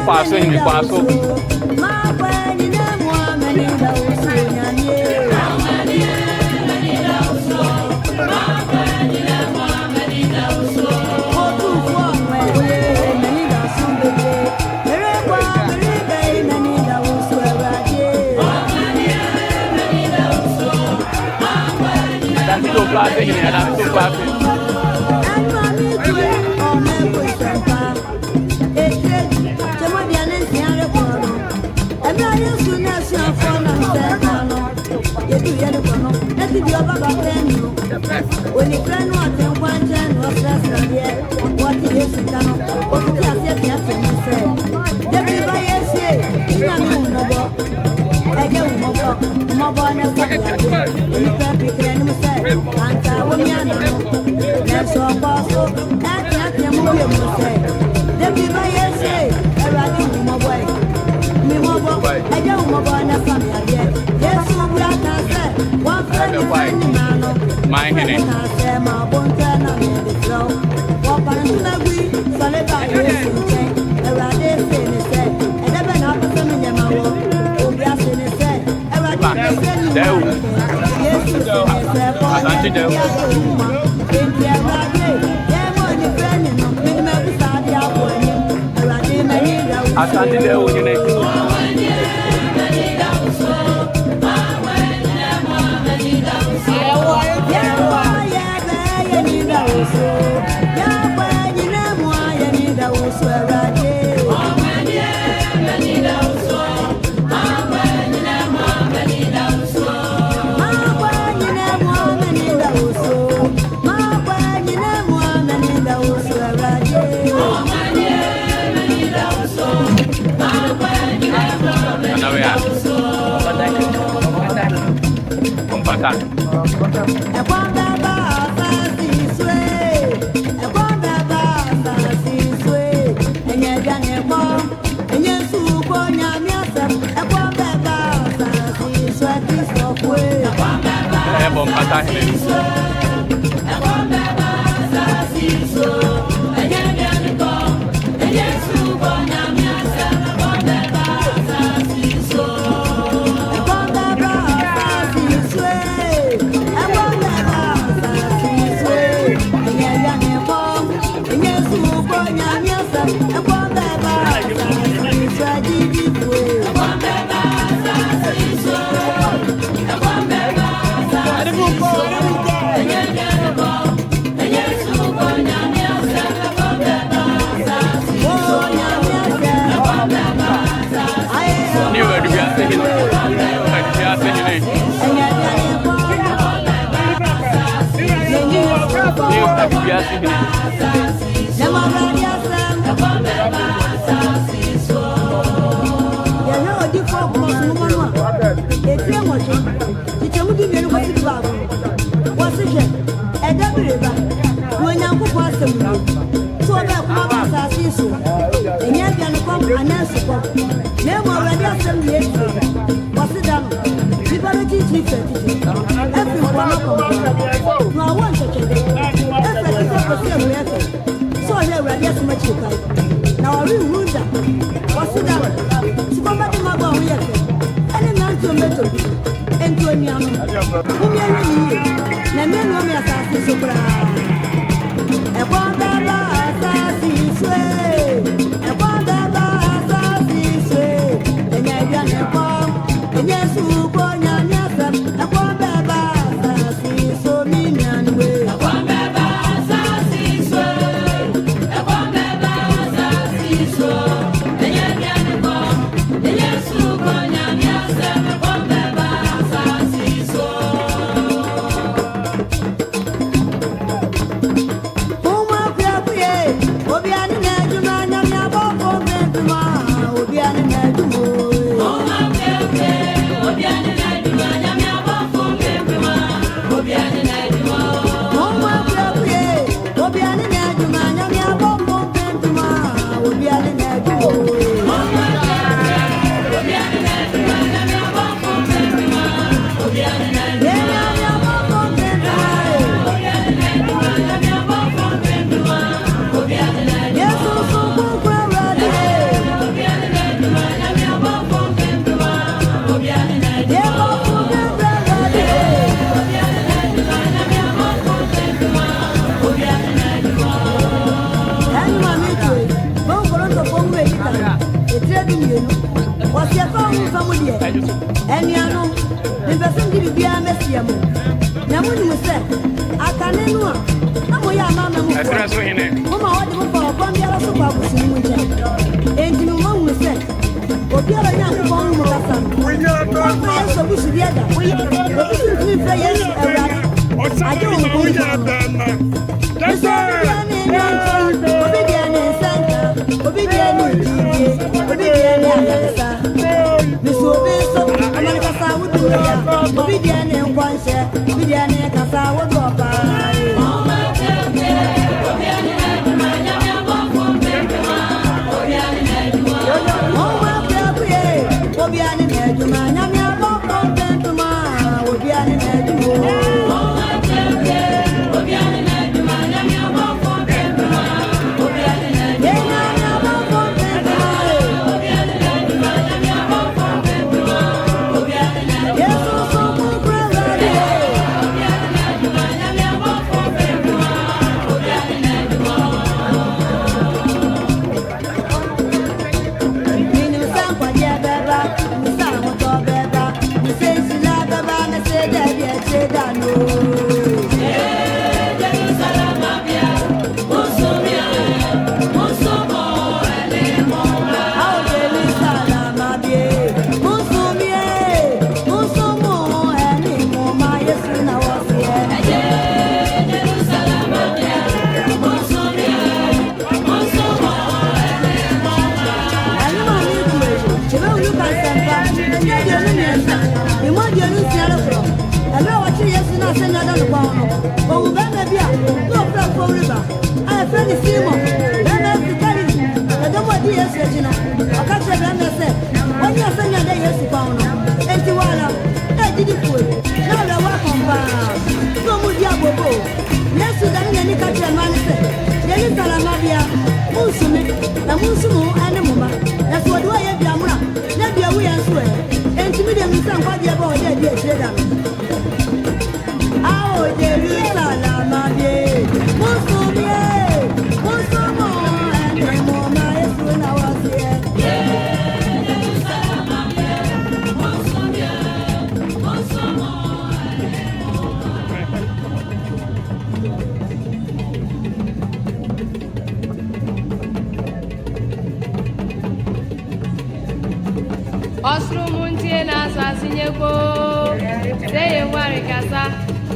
Passo in passo. When you plan what and one gen was less than yet, what it is to come up, what you have yet to say. Everybody else say, I get mobile and you can pick any say, and I will be that's all possible. That's not the movie say. Everybody else say, I rather mobile. Me mobile, I don't mobile and family yet. Yes, so black and said, one friend is my henny. Yamo. Namun was said, I can't know. I'm a young mamma. Mama, what the for one year of Babu. And you know, we said, what you're a young woman with us. We should get that. We I don't know. That's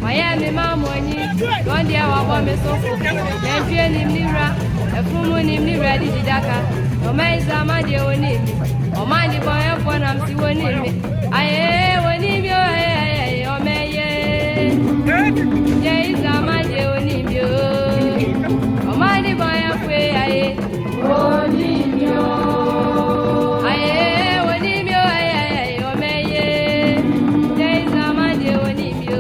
Miami Mamoni, one day our woman so then feeling Nira, a full name ready to Daka. No man is a man, dear one name. Or mind the boy of one, I'm still one name. I will name you, or may Jay is a man, dear one name you. Or mind the boy of way, I will name you. I will name you, or may Jay is a man, dear one name you.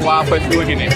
Wah, apa itu gini?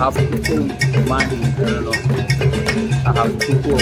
I have to put money in the law. I have to go.